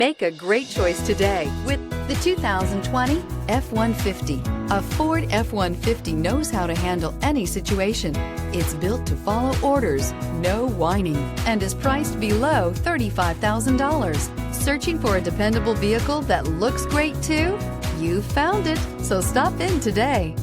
Make a great choice today with the 2020 F-150. A Ford F-150 knows how to handle any situation. It's built to follow orders, no whining, and is priced below $35,000. Searching for a dependable vehicle that looks great too? You found it, so stop in today.